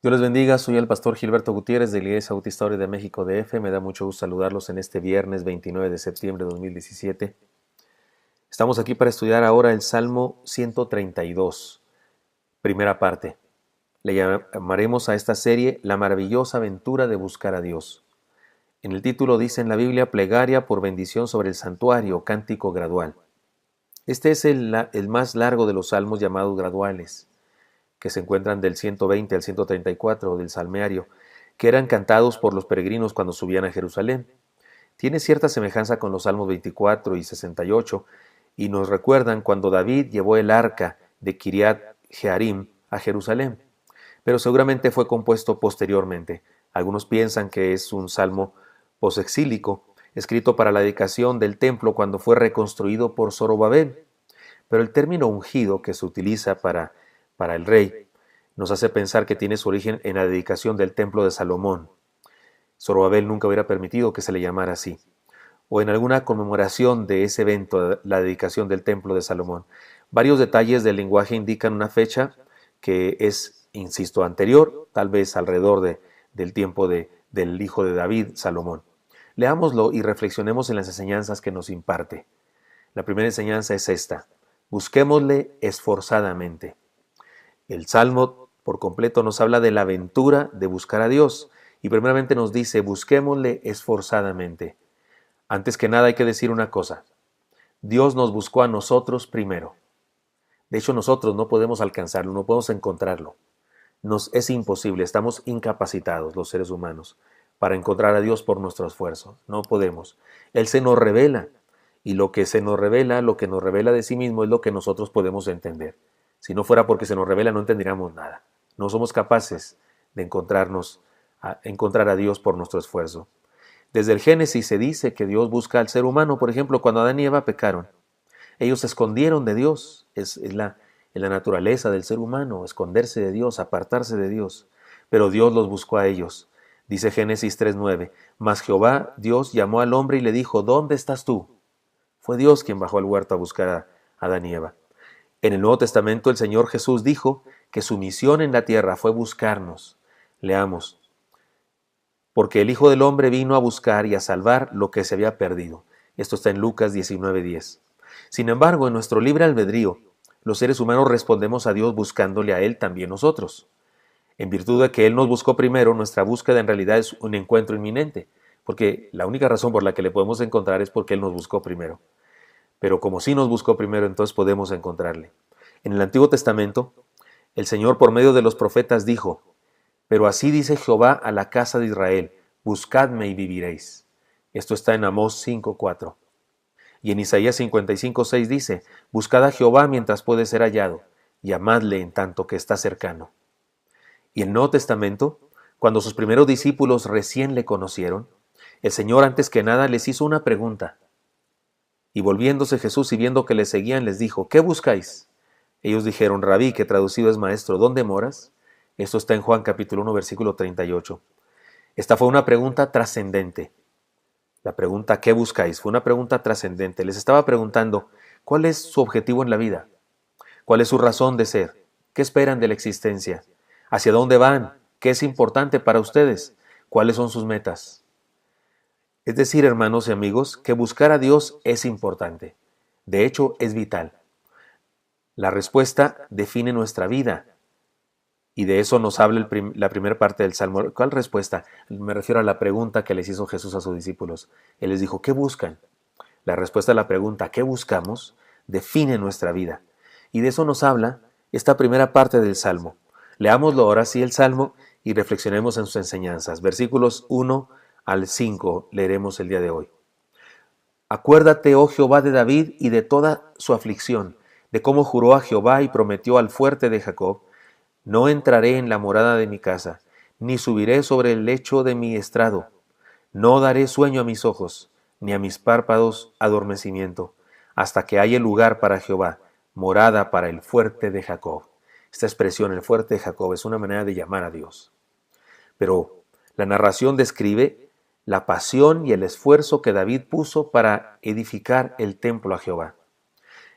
Dios les bendiga, soy el pastor Gilberto Gutiérrez de la Iglesia Bautista Ori de México DF. Me da mucho gusto saludarlos en este viernes 29 de septiembre de 2017. Estamos aquí para estudiar ahora el Salmo 132, primera parte. Le llamaremos a esta serie La maravillosa aventura de buscar a Dios. En el título dice en la Biblia Plegaria por bendición sobre el santuario, cántico gradual. Este es el más largo de los salmos llamados graduales, que se encuentran del 120 al 134 del Salmeario, que eran cantados por los peregrinos cuando subían a Jerusalén. Tiene cierta semejanza con los Salmos 24 y 68 y nos recuerdan cuando David llevó el arca de Kiriat Jearim a Jerusalén, pero seguramente fue compuesto posteriormente. Algunos piensan que es un salmo posexílico, escrito para la dedicación del templo cuando fue reconstruido por Zorobabel, pero el término ungido que se utiliza para el rey nos hace pensar que tiene su origen en la dedicación del templo de Salomón. Zorobabel nunca hubiera permitido que se le llamara así, o en alguna conmemoración de ese evento, la dedicación del templo de Salomón. Varios detalles del lenguaje indican una fecha que es, insisto, anterior, tal vez alrededor del tiempo del hijo de David, Salomón. Leámoslo y reflexionemos en las enseñanzas que nos imparte. La primera enseñanza es esta: busquémosle esforzadamente. El Salmo por completo nos habla de la aventura de buscar a Dios y primeramente nos dice, busquémosle esforzadamente. Antes que nada hay que decir una cosa: Dios nos buscó a nosotros primero. De hecho, nosotros no podemos alcanzarlo, no podemos encontrarlo. Es imposible, estamos incapacitados los seres humanos para encontrar a Dios por nuestro esfuerzo. No podemos. Él se nos revela y lo que nos revela de sí mismo es lo que nosotros podemos entender. Si no fuera porque se nos revela, no entenderíamos nada. No somos capaces de encontrar a Dios por nuestro esfuerzo. Desde el Génesis se dice que Dios busca al ser humano. Por ejemplo, cuando Adán y Eva pecaron, ellos se escondieron de Dios. Es la naturaleza del ser humano, esconderse de Dios, apartarse de Dios. Pero Dios los buscó a ellos. Dice Génesis 3:9, mas Jehová, Dios, llamó al hombre y le dijo, ¿dónde estás tú? Fue Dios quien bajó al huerto a buscar a Adán y Eva. En el Nuevo Testamento el Señor Jesús dijo que su misión en la tierra fue buscarnos. Leamos. Porque el Hijo del Hombre vino a buscar y a salvar lo que se había perdido. Esto está en Lucas 19:10. Sin embargo, en nuestro libre albedrío, los seres humanos respondemos a Dios buscándole a Él también nosotros. En virtud de que Él nos buscó primero, nuestra búsqueda en realidad es un encuentro inminente, porque la única razón por la que le podemos encontrar es porque Él nos buscó primero. Pero como sí nos buscó primero, entonces podemos encontrarle. En el Antiguo Testamento, el Señor por medio de los profetas dijo, pero así dice Jehová a la casa de Israel, buscadme y viviréis. Esto está en Amós 5:4. Y en Isaías 55:6 dice, buscad a Jehová mientras puede ser hallado, y amadle en tanto que está cercano. Y en el Nuevo Testamento, cuando sus primeros discípulos recién le conocieron, el Señor antes que nada les hizo una pregunta. Y volviéndose Jesús y viendo que le seguían, les dijo, ¿qué buscáis? Ellos dijeron, Rabí, que traducido es maestro, ¿dónde moras? Esto está en Juan capítulo 1, versículo 38. Esta fue una pregunta trascendente. La pregunta, ¿qué buscáis? Fue una pregunta trascendente. Les estaba preguntando, ¿cuál es su objetivo en la vida? ¿Cuál es su razón de ser? ¿Qué esperan de la existencia? ¿Hacia dónde van? ¿Qué es importante para ustedes? ¿Cuáles son sus metas? Es decir, hermanos y amigos, que buscar a Dios es importante. De hecho, es vital. La respuesta define nuestra vida. Y de eso nos habla la primera parte del Salmo. ¿Cuál respuesta? Me refiero a la pregunta que les hizo Jesús a sus discípulos. Él les dijo, ¿qué buscan? La respuesta a la pregunta, ¿qué buscamos?, define nuestra vida. Y de eso nos habla esta primera parte del Salmo. Leámoslo ahora sí el Salmo y reflexionemos en sus enseñanzas. Versículos 1 al 5 leeremos el día de hoy. Acuérdate, oh Jehová, de David y de toda su aflicción, de cómo juró a Jehová y prometió al fuerte de Jacob, no entraré en la morada de mi casa, ni subiré sobre el lecho de mi estrado. No daré sueño a mis ojos, ni a mis párpados adormecimiento, hasta que haya lugar para Jehová, morada para el fuerte de Jacob. Esta expresión, el fuerte de Jacob, es una manera de llamar a Dios. Pero la narración describe la pasión y el esfuerzo que David puso para edificar el templo a Jehová.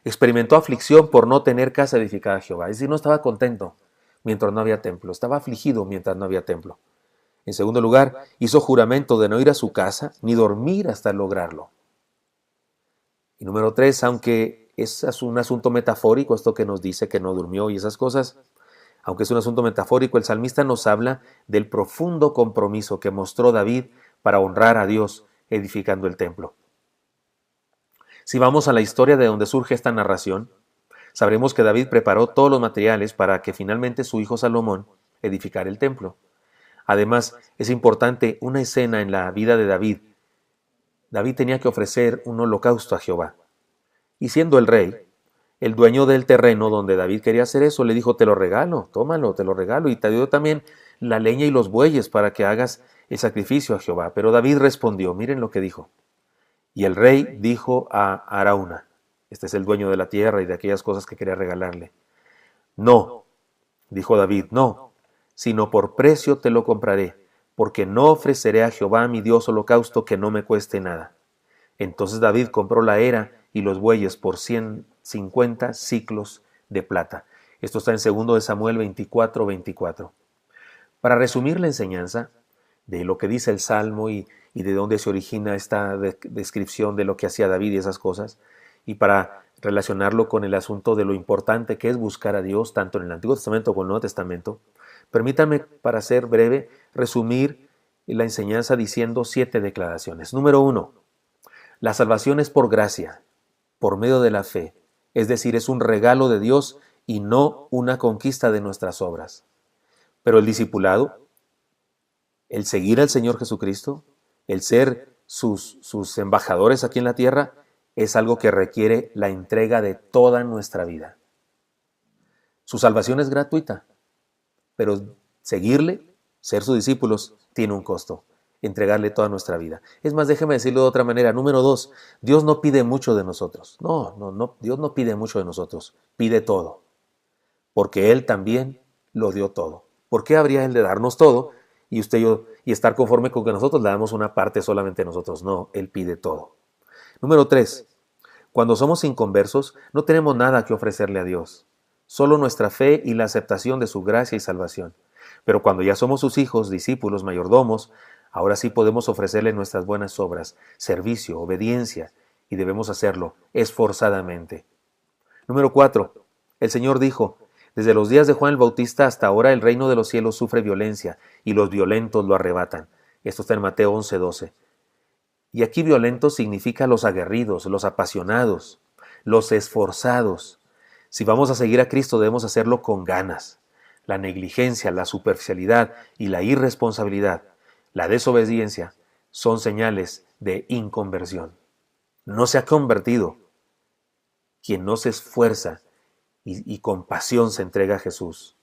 Experimentó aflicción por no tener casa edificada a Jehová, es decir, no estaba contento, mientras no había templo. Estaba afligido mientras no había templo. En segundo lugar, hizo juramento de no ir a su casa ni dormir hasta lograrlo. Y número 3, aunque es un asunto metafórico, esto que nos dice que no durmió y esas cosas, aunque es un asunto metafórico, el salmista nos habla del profundo compromiso que mostró David para honrar a Dios edificando el templo. Si vamos a la historia de donde surge esta narración, sabremos que David preparó todos los materiales para que finalmente su hijo Salomón edificara el templo. Además, es importante una escena en la vida de David. David tenía que ofrecer un holocausto a Jehová. Y siendo el rey, el dueño del terreno donde David quería hacer eso, le dijo, te lo regalo, tómalo, te lo regalo, y te doy también la leña y los bueyes para que hagas el sacrificio a Jehová. Pero David respondió, miren lo que dijo. Y el rey dijo a Arauna, este es el dueño de la tierra y de aquellas cosas que quería regalarle, no, dijo David, no, sino por precio te lo compraré, porque no ofreceré a Jehová mi Dios holocausto que no me cueste nada. Entonces David compró la era y los bueyes por 150 siclos de plata. Esto está en 2 de Samuel 24:24. Para resumir la enseñanza de lo que dice el Salmo y de dónde se origina esta descripción de lo que hacía David y esas cosas, y para relacionarlo con el asunto de lo importante que es buscar a Dios, tanto en el Antiguo Testamento como en el Nuevo Testamento, permítanme, para ser breve, resumir la enseñanza diciendo 7 declaraciones. Número 1. La salvación es por gracia, por medio de la fe, es decir, es un regalo de Dios y no una conquista de nuestras obras. Pero el discipulado, el seguir al Señor Jesucristo, el ser sus embajadores aquí en la tierra, es algo que requiere la entrega de toda nuestra vida. Su salvación es gratuita, pero seguirle, ser sus discípulos, tiene un costo. Entregarle toda nuestra vida. Es más, déjeme decirlo de otra manera. Número 2, Dios no pide mucho de nosotros. No, Dios no pide mucho de nosotros. Pide todo. Porque Él también lo dio todo. ¿Por qué habría Él de darnos todo y usted y yo y estar conforme con que nosotros le damos una parte solamente a nosotros? No, Él pide todo. Número 3, cuando somos inconversos, no tenemos nada que ofrecerle a Dios. Solo nuestra fe y la aceptación de su gracia y salvación. Pero cuando ya somos sus hijos, discípulos, mayordomos, ahora sí podemos ofrecerle nuestras buenas obras, servicio, obediencia, y debemos hacerlo esforzadamente. Número 4. El Señor dijo, desde los días de Juan el Bautista hasta ahora el reino de los cielos sufre violencia, y los violentos lo arrebatan. Esto está en Mateo 11:12. Y aquí violentos significa los aguerridos, los apasionados, los esforzados. Si vamos a seguir a Cristo debemos hacerlo con ganas. La negligencia, la superficialidad y la irresponsabilidad, la desobediencia, son señales de inconversión. No se ha convertido quien no se esfuerza y con pasión se entrega a Jesús.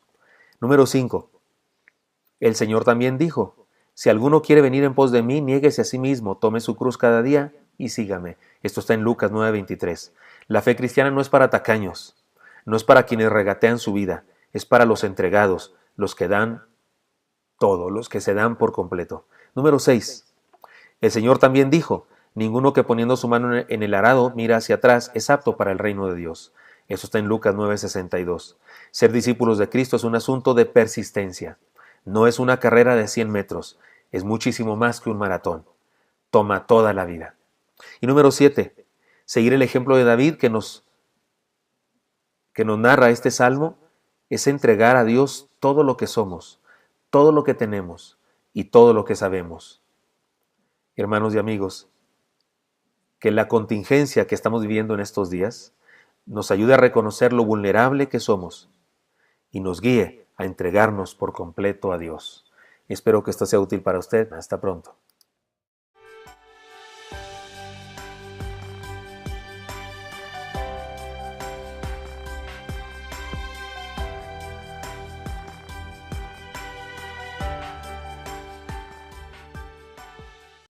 Número 5. El Señor también dijo, si alguno quiere venir en pos de mí, niéguese a sí mismo, tome su cruz cada día y sígame. Esto está en Lucas 9:23. La fe cristiana no es para tacaños, no es para quienes regatean su vida, es para los entregados, los que dan todo, los que se dan por completo. Número 6. El Señor también dijo, ninguno que poniendo su mano en el arado mira hacia atrás es apto para el reino de Dios. Eso está en Lucas 9:62. Ser discípulos de Cristo es un asunto de persistencia. No es una carrera de 100 metros, es muchísimo más que un maratón. Toma toda la vida. Y número 7. Seguir el ejemplo de David que nos narra este salmo es entregar a Dios todo lo que somos, todo lo que tenemos y todo lo que sabemos. Hermanos y amigos, que la contingencia que estamos viviendo en estos días nos ayude a reconocer lo vulnerable que somos y nos guíe a entregarnos por completo a Dios. Espero que esto sea útil para usted. Hasta pronto.